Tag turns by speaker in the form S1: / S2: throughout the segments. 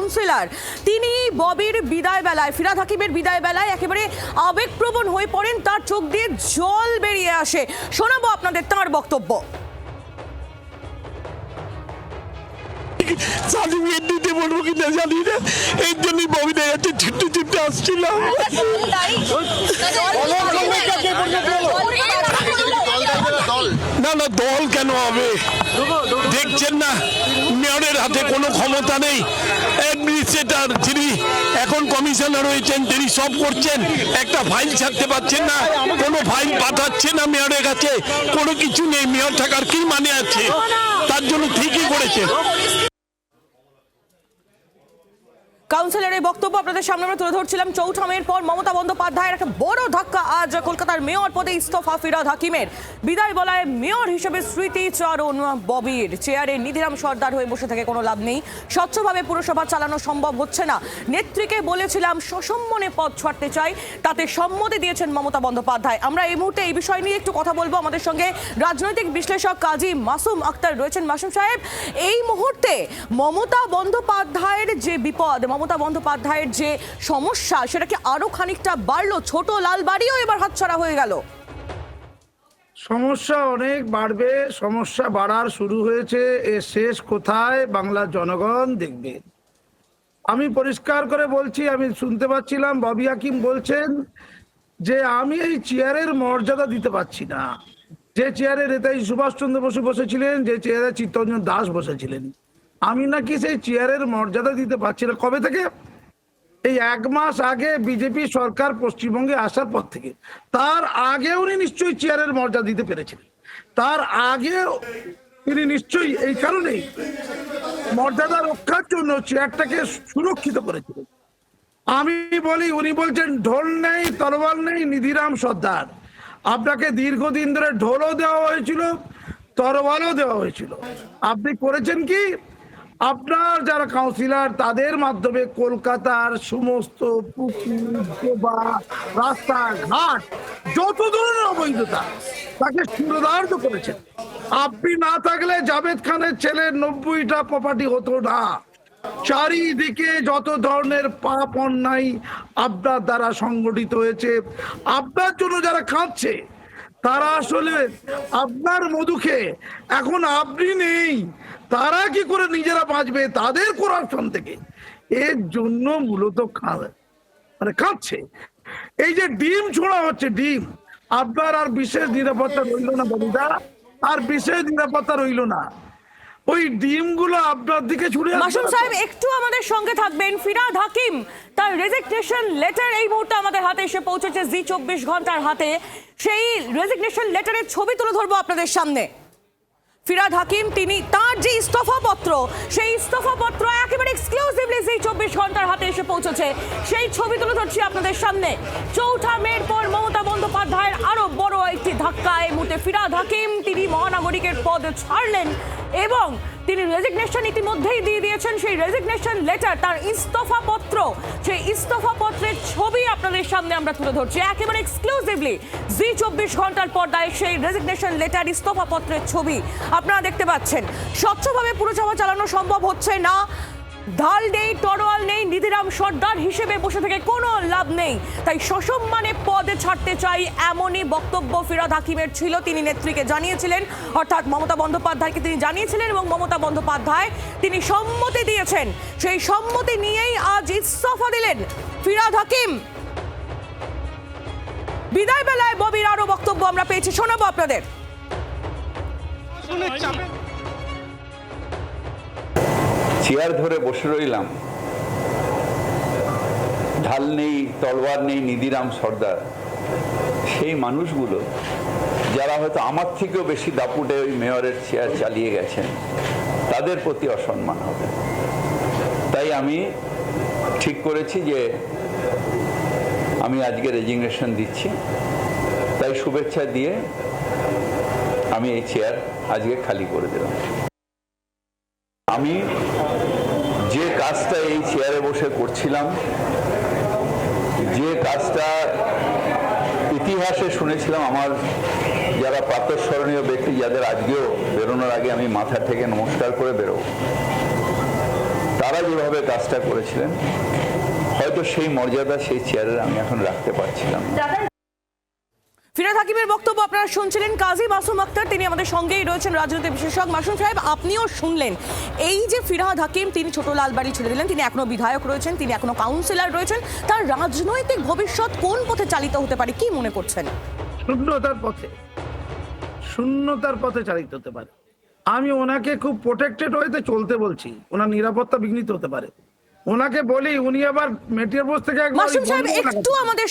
S1: Councillor, তিনি ববির বিদায় বেলায়, ফিরহাদ হাকিমের বিদায় বেলায় একেবারে আবেগপ্রবণ হয়ে পড়েন, তার চোখ দিয়ে জল বেরিয়ে আসে। শোনাবো আপনাদের তাঁর বক্তব্য।
S2: সার্টিফিকেট দিতে বলবো কিনা জানি না, এই জন্যই ববিদের কাছে ছুটতে ছুটতে আসছিলাম। না না, দল কেন হবে? দেখছেন না মেয়রের হাতে কোনো ক্ষমতা নেই। অ্যাডমিনিস্ট্রেটর যিনি এখন কমিশনার হয়েছেন তিনি সব করছেন, একটা ফাইল ছাড়তে পারছেন না, কোনো ফাইল পাঠাচ্ছে না মেয়রের কাছে, কোনো কিছু নেই। মেয়র থাকার কি মানে আছে? তার জন্য ঠিকই করেছে।
S1: কাউন্সিলরের বক্তব্য আপনাদের সামনে আমরা তুলে ধরছিলাম। চৌঠা মের পর মমতা বন্দ্যোপাধ্যায়ের একটা বড় ধাক্কা। আজ কলকাতার মেয়র পদে ইস্তফা ফিরহাদ হাকিমের। বিদায় বলায় মেয়র হিসেবে স্মৃতিচারণ ববির। চেয়ারে নিধিরাম সর্দার হয়ে বসে থেকে কোনো লাভ নেই। স্বচ্ছভাবে পুরসভা চালানো সম্ভব হচ্ছে না। নেত্রীকে বলেছিলাম সসম্মানে পদ ছাড়তে চাই, তাতে সম্মতি দিয়েছেন মমতা বন্দ্যোপাধ্যায়। আমরা এই মুহূর্তে এই বিষয় নিয়ে একটু কথা বলবো। আমাদের সঙ্গে রাজনৈতিক বিশ্লেষক কাজী মাসুম আক্তার রয়েছেন। মাসুম সাহেব, এই মুহূর্তে মমতা বন্দ্যোপাধ্যায়ের যে বিপদ, মমতা বন্দ্যোপাধ্যায়ের যে সমস্যা, সেটা কি আরো খানিকটা বাড়লো? ছোট লাল বাড়িও এবার হাতছাড়া হয়ে গেল।
S3: সমস্যা অনেক বাড়বে, সমস্যা বাড়ার শুরু হয়েছে। এর শেষ কোথায় বাংলার জনগণ দেখবে। আমি পরিষ্কার করে বলছি, আমি শুনতে পাচ্ছিলাম ববি হাকিম বলছেন যে আমি এই চেয়ারের মর্যাদা দিতে পারছি না। যে চেয়ারে নেতাজি সুভাষচন্দ্র বসু বসেছিলেন, যে চেয়ারে চিত্তরঞ্জন দাস বসেছিলেন, আমি নাকি সেই চেয়ারের মর্যাদা দিতে পারছি না। কবে থেকে? এই 1 মাস আগে বিজেপি সরকার পশ্চিমবঙ্গে আসার পর থেকে। তার আগে উনি নিশ্চয়ই চেয়ারের মর্যাদা দিতে পেরেছিলেন। তার আগে তিনি নিশ্চয়ই এই কারণেই মর্যাদা রক্ষার জন্য চেয়ারটাকে সুরক্ষিত করেছিলেন। আমি বলি, উনি বলছেন ঢোল নেই তরোয়াল নেই, নিধিরাম সর্দার। আপনাকে দীর্ঘদিন ধরে ঢোলও দেওয়া হয়েছিল, তরোয়ালও দেওয়া হয়েছিল। আপনি করেছেন কি? আপনার যারা কাউন্সিলর তাদের মাধ্যমে কলকাতার সমস্ত পুকুর, ডোবা, রাস্তাঘাট, যত ধরনের অবৈধতা তাকে শিরোধার্য করেছেন। আপনি না থাকলে জাভেদ খানের ছেলের 90টা প্রপার্টি হতো না। চারিদিকে যত ধরনের পাপ অন্যায় আপনার দ্বারা সংগঠিত হয়েছে। আপনার জন্য যারা কাঁদছে তারা আসলে আপনার মধু খেয়ে, এখন আপনি নেই, তারা কি করে নিজেরা বাঁচবে তাদের করাপশন থেকে? এর জন্য মূলত কাঁদছে। এই যে ডিম ছোড়া হচ্ছে, ডিম, আপনার আর বিশেষ নিরাপত্তা রইল না ববিদা, আর বিশেষ নিরাপত্তা রইল না। ওই ডিমগুলো আপনার দিকে ছুড়ে।
S1: মাসুম সাহেব একটু আমাদের সঙ্গে থাকবেন। ফিরহাদ হাকিম তার রেজিগনেশন লেটার এই মুহূর্তে আমাদের হাতে এসে পৌঁছেছে, জি 24 ঘন্টার হাতে। সেই রেজিগনেশন লেটারের ছবি তুলে ধরবো আপনাদের সামনে। ফিরহাদ হাকিম তিনি তার যে ইস্তফাপত্র, সেই ইস্তফাপত্র একেবারে এক্সক্লুসিভলি জি 24 ঘন্টার হাতে এসে পৌঁছেছে। সেই ছবি তুলে ধরছি আপনাদের সামনে। চৌঠা মের পর মমতা বন্দ্যোপাধ্যায়ের আরো বড় একটি ধাক্কা। এই মুহূর্তে ফিরহাদ হাকিম তিনি মহানাগরিকের পদ ছাড়লেন এবং তিনি রেজিগনেশন ইতিমধ্যেই দিয়ে দিয়েছেন। সেই রেজিগনেশন লেটার, তার ইস্তফাপত্র, সেই ইস্তফাপত্রের ছবি আপনাদের সামনে আমরা তুলে ধরছি একেবারে এক্সক্লুসিভলি জি 24 ঘন্টার পর্দায়। সেই রেজিগনেশন লেটার, ইস্তফাপত্রের ছবি আপনারা দেখতে পাচ্ছেন। স্বচ্ছভাবে পুরসভা চালানো সম্ভব হচ্ছে না, ঢাল নেই তরোয়াল নেই, নিধিরাম সর্দার হিসেবে বসে থেকে কোনো লাভ নেই, তাই সসম্মানে পদে ছাড়তে চাই, এমনই বক্তব্য ফিরহাদ হাকিমের ছিল। তিনি নেত্রীকে জানিয়েছিলেন, অর্থাৎ মমতা বন্দ্যোপাধ্যায়কে তিনি জানিয়েছিলেন এবং মমতা বন্দ্যোপাধ্যায় তিনি সম্মতি দিয়েছেন। সেই সম্মতি নিয়েই আজ ইস্তফা দিলেন ফিরহাদ হাকিম। বিদায় বেলায় ববির আরো বক্তব্য আমরা পেয়েছি, শোনাবো আপনাদের।
S4: চেয়ার ধরে বসে রইলাম, ঢাল নেই তলোয়ার নেই, নিধিরাম সর্দার। সেই মানুষগুলো যারা হয়তো আমার থেকেও বেশি দাপুটে ওই মেয়রের চেয়ার চালিয়ে গেছেন, তাদের প্রতি অসম্মান হবে। তাই আমি ঠিক করেছি যে আমি আজকে রেজিগনেশন দিচ্ছি। তাই শুভেচ্ছা দিয়ে আমি এই চেয়ার আজকে খালি করে দিলাম। আমি যে কাজটা এই চেয়ারে বসে করছিলাম, যে কাজটা ইতিহাসে শুনেছিলাম, আমার যারা প্রাতঃস্মরণীয় ব্যক্তি, যাদের আজকেও বেরোনোর আগে আমি মাথা থেকে নমস্কার করে বেরোব, তারা যেভাবে কাজটা করেছিলেন, হয়তো সেই মর্যাদা সেই চেয়ারে আমি এখন রাখতে পারছিলাম না।
S1: ফিরহাদ হাকিমের বক্তব্য আপনারা শুনছিলেন। কাজী মাসুম আক্তার তিনি আমাদের সঙ্গেই রয়েছেন, রাজনৈতিক বিশেষজ্ঞ। মাসুম সাহেব, আপনিও শুনলেন এই যে ফিরহাদ হাকিম তিনি ছোট লালবাড়ি ছেড়ে দিলেন, তিনি এখনো বিধায়ক রয়েছেন, তিনি এখনো কাউন্সিলর রয়েছেন, তার রাজনৈতিক ভবিষ্যৎ কোন পথে চালিত হতে পারে কি মনে করছেন?
S3: শূন্যতার পথে চালিত হতে পারে। আমি ওনাকে খুব প্রোটেক্টেড ওয়েতে চলতে বলছি, ওনার নিরাপত্তা বিঘ্নিত হতে পারে। ওনাকে বলি উনি আবার মেটিয়ার বস থেকে
S1: মাসুম সাহেব একটু আমাদের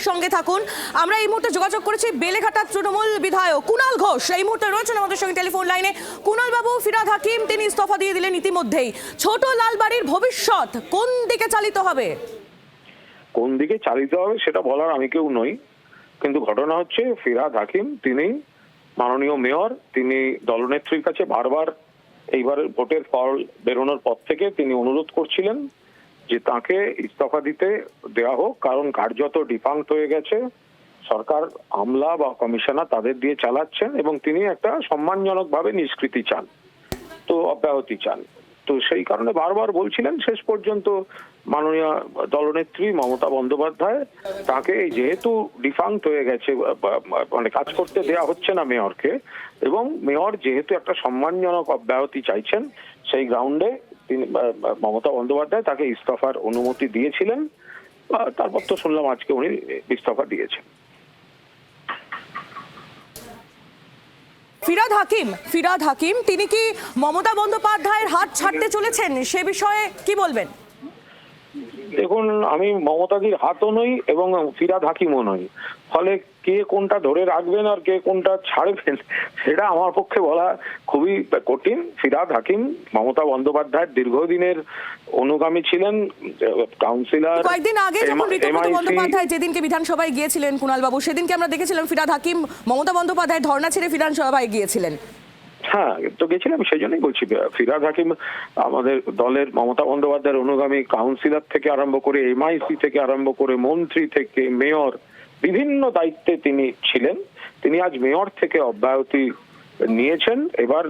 S1: সঙ্গে থাকুন। আমরা এই মুহূর্তে যোগাযোগ করেছি বেলেঘাটা তৃণমূল বিধায়ক কুণাল ঘোষ এই মুহূর্তে রয়েছেন আমাদের সঙ্গে টেলিফোন লাইনে। কুণাল বাবু, ফিরহাদ হাকিম তিনি ইস্তফা দিয়ে দিলেন ইতিমধ্যেই, ছোট লালবাড়ির ভবিষ্যৎ কোন দিকে চালিত হবে?
S5: কোন দিকে চালিত হবে সেটা বলার আমি কেউ নই, কিন্তু ঘটনা হচ্ছে ফিরহাদ হাকিম তিনি মাননীয় মেয়র, তিনি দলনেত্রীর কাছে বারবার এইবারের ভোটের ফল বেরোনোর পর থেকে তিনি অনুরোধ করছিলেন যে তাকে ইস্তফা দিতে দেওয়া হোক, কারণ কার্যত ডিফাঙ্ক্ট হয়ে গেছে, সরকার আমলা বা কমিশনার তাদের দিয়ে চালাচ্ছেন এবং তিনি একটা সম্মানজনকভাবে নিষ্কৃতি চান, তো অব্যাহতি চান। তো সেই কারণে বারবার বলছিলেন, শেষ পর্যন্ত মাননীয় দলনেত্রী মমতা বন্দ্যোপাধ্যায় তাকে যেহেতু ডিফাঙ্ক্ট হয়ে গেছে, মানে কাজ করতে দেয়া হচ্ছে না মেয়রকে, এবং মেয়র যেহেতু একটা সম্মানজনক অব্যাহতি চাইছেন, সেই গ্রাউন্ডে তিনি মমতা বন্দ্যোপাধ্যায় তাকে ইস্তফার অনুমতি দিয়েছিলেন। তারপর তো শুনলাম আজকে উনি ইস্তফা দিয়েছেন।
S1: ফিরহাদ হাকিম তিনি কি মমতা বন্দ্যোপাধ্যায়ের হাত ছাড়তে চলেছেন, সে বিষয়ে কি বলবেন?
S5: দেখুন, আমি মমতাদির হাতও নই এবং ফিরহাদ হাকিমও নই, ফলে কে কোনটা ধরে রাখবেন আর কে কোনটা ছাড়বেন সেটা আমার পক্ষে বলা খুবই কঠিন। ফিরহাদ হাকিম মমতা বন্দ্যোপাধ্যায়ের দীর্ঘদিনের অনুগামী ছিলেন, কাউন্সিলর।
S1: কয়েকদিন আগে যখন ঋতুব্রত বন্দ্যোপাধ্যায় যেদিনকে বিধানসভায় গিয়েছিলেন কুণাল বাবু, সেদিনকে আমরা দেখেছিলাম ফিরহাদ হাকিম মমতা বন্দ্যোপাধ্যায় ধর্ণা ছেড়ে বিধানসভায় গিয়েছিলেন।
S5: হ্যাঁ, তো গেছিলাম, সেই জন্যই বলছি ফিরহাদ হাকিম আমাদের দলের মমতা বন্দ্যোপাধ্যায়ের অনুগামী, কাউন্সিলর থেকে আরম্ভ করে এমআইসি থেকে আরম্ভ করে মন্ত্রী থেকে মেয়র, বিভিন্ন দায়িত্বে তিনি ছিলেন। তিনি আজ মেয়র থেকে অব্যাহতি নিয়েছেন। এবার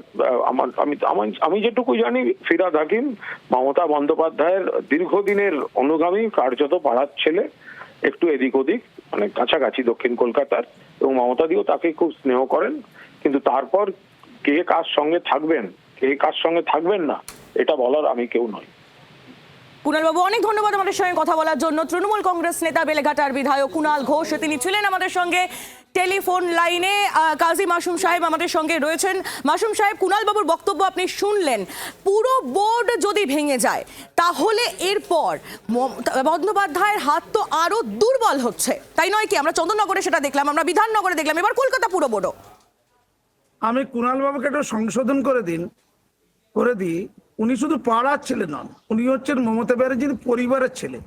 S5: আমি যেটুকু জানি, ফিরহাদ হাকিম মমতা বন্দ্যোপাধ্যায়ের দীর্ঘদিনের অনুগামী, কার্যত পাড়ার ছেলে, একটু এদিক ওদিক, মানে কাছাকাছি দক্ষিণ কলকাতার, এবং মমতাদিও তাকে খুব স্নেহ করেন। কিন্তু তারপর কে কার সঙ্গে থাকবেন, কে কার সঙ্গে থাকবেন না, এটা বলার আমি কেউ নই।
S1: কুণাল বাবু, অনেক ধন্যবাদ আমাদের সঙ্গে কথা বলার জন্য। তৃণমূল কংগ্রেস নেতা বেলেঘাটার বিধায়ক কুণাল ঘোষ তিনি ছিলেন আমাদের সঙ্গে টেলিফোন লাইনে। কাজী মাসুম সাহেব আমাদের সঙ্গে রয়েছেন। মাসুম সাহেব, কুণাল বাবুর বক্তব্য আপনি শুনলেন। পুরো বোর্ড যদি ভেঙে যায় তাহলে এরপর বন্দ্যোপাধ্যায়ের হাত তো আরো দুর্বল হচ্ছে, তাই নয় কি? আমরা চন্দননগরে সেটা দেখলাম, আমরা বিধাননগরে দেখলাম, এবার কলকাতা পুরো বোর্ডও।
S3: আমি কুণাল বাবুকে একটু সংশোধন করে দিই, উনি শুধু পাড়ার ছেলে নন, উনি হচ্ছেন মমতা ব্যানার্জির পরিবারের ছেলে।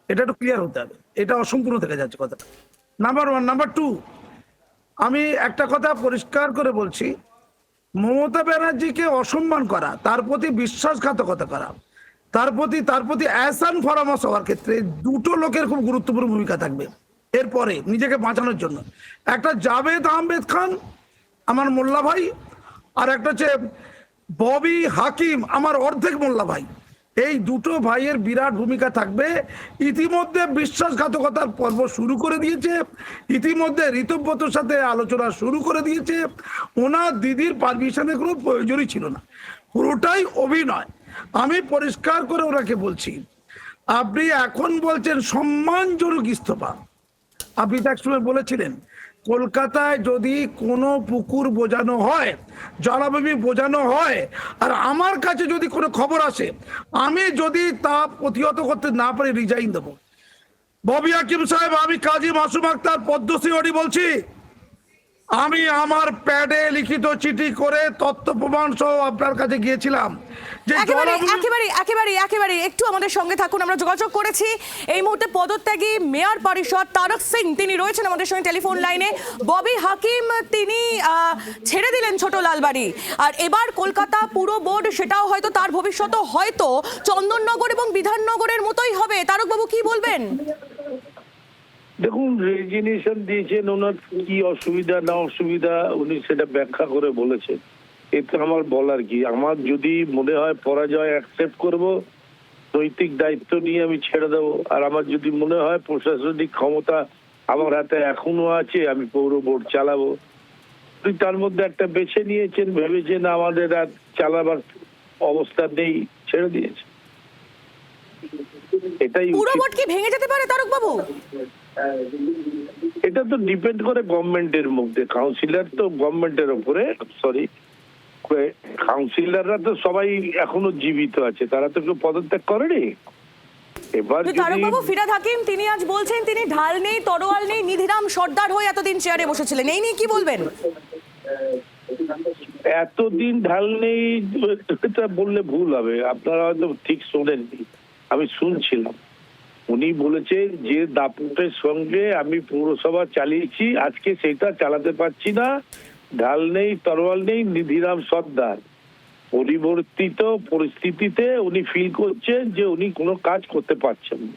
S3: এটা একটু ক্লিয়ার হতে হবে, এটা অসম্পূর্ণ থেকে যাচ্ছে কথাটা। নাম্বার 1। নাম্বার 2, আমি একটা কথা পরিষ্কার করে বলছি, মমতা ব্যানার্জিকে অসম্মান করা, তার প্রতি বিশ্বাসঘাতকতা করা, তার প্রতি অ্যাসান পরামর্শ হওয়ার ক্ষেত্রে দুটো লোকের খুব গুরুত্বপূর্ণ ভূমিকা থাকবে এরপরে নিজেকে বাঁচানোর জন্য। একটা জাভেদ আহমেদ খান, আমার মোল্লা ভাই, আর একটা হচ্ছে ববি হাকিম, আমার অর্ধেক মোল্লা ভাই। এই দুটো ভাইয়ের বিরাট ভূমিকা থাকবে। ইতিমধ্যে বিশ্বাসঘাতকতার পর্ব শুরু করে দিয়েছে, ইতিমধ্যে ঋতুব্রতর সাথে আলোচনা শুরু করে দিয়েছে। ওনার দিদির পারমিশনের কোনো প্রয়োজনই ছিল না, পুরোটাই অভিনয়। আমি পরিষ্কার করে ওনাকে বলছি, আপনি এখন বলছেন সম্মানজনক ইস্তফা। আপনি তো একসময় বলেছিলেন কলকাতায় যদি কোনো পুকুর বোঝানো হয়, জলাভূমি বোঝানো হয়, আর আমার কাছে যদি কোনো খবর আসে, আমি যদি তা প্রতিহত করতে না পারি রিজাইন দেবো। ববি হাকিম সাহেব, আমি কাজী মাসুম আক্তার পদ্মশ্রী অডি বলছি, আমি আমার প্যাডে লিখিত চিঠি করে তথ্য প্রমাণ সহ আপনার কাছে গিয়েছিলাম যে
S1: একেবারে একটু আমাদের সঙ্গে থাকুন। আমরা যোগাযোগ করেছি এই মুহূর্তে পদত্যাগী মেয়র পরিষদ তারক সিং তিনি রয়েছেন আমাদের সঙ্গে টেলিফোন লাইনে। ববি হাকিম তিনি ছেড়ে দিলেন ছোট লালবাড়ি, আর এবার কলকাতা পুরো বোর্ড, সেটাও হয়তো তার ভবিষ্যৎ হয়তো চন্দননগর এবং বিধাননগরের মতোই হবে। তারক বাবু কি বলবেন?
S6: দেখুন, রেজিগনেশন দিয়েছেন, ওনার কি অসুবিধা না অসুবিধা উনি সেটা ব্যাখ্যা করে বলেছেন। এতে আমার বলার কি? আমার যদি মনে হয় পরাজয় অ্যাকসেপ্ট করব, নৈতিক দায়িত্ব নিয়ে আমি ছেড়ে দেবো। আর আমার যদি মনে হয় প্রশাসনিক ক্ষমতা আমার হাতে এখনো আছে, আমি পৌর বোর্ড চালাবো। তুই তার মধ্যে একটা বেছে নিয়েছেন, ভেবেছেন আমাদের আর চালাবার অবস্থা নেই, ছেড়ে দিয়েছে। এটাই
S1: পুরো
S6: উচিত।
S1: বোর্ড কি ভেঙে যেতে পারে তারক বাবু?
S6: এটা তো ডিপেন্ড করে গভর্নমেন্টের মধ্যে। কাউন্সিলর তো গভর্নমেন্টের উপরে, সরি, কাউন্সিলররা তো সবাই এখনো জীবিত আছে, তারা তো কেউ পদত্যাগ করেনি। এবার
S1: তারক
S6: যদি
S1: বাবু, ফিরহাদ হাকিম তিনি আজ বলছেন তিনি ঢাল নেই, তরোয়াল নেই, নিধিরাম সর্দার হয়ে এতদিন চেয়ারে বসেছিলেন, এই নিয়ে কি বলবেন?
S6: এতদিন ঢাল নেই এটা বললে ভুল হবে, আপনারা হয়তো ঠিক শোনেননি, আমি শুনছিলাম। উনি বলেছেন যে দাপুটের সঙ্গে আমি পৌরসভা চালিয়েছি, আজকে সেটা চালাতে পারছি না, ঢাল নেই, তরোয়াল নেই, নিধিরাম সর্দার। পরিবর্তিত পরিস্থিতিতে উনি ফিল করছেন যে উনি কোনো কাজ করতে পারছেন না।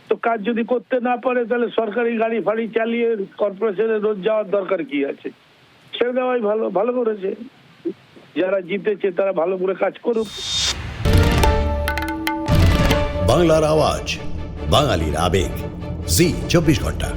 S6: তো কাজ যদি করতে না পারে তাহলে সরকারি গাড়ি ফাড়ি চালিয়ে কর্পোরেশনে রোজ যাওয়ার দরকার কি আছে? ছেড়ে দেওয়াই ভালো। ভালো করেছে, যারা জিতেছে তারা ভালো করে কাজ করুক।
S7: বাংলার আওয়াজ, বাঙালির আবেগ, জি 24 ঘন্টা।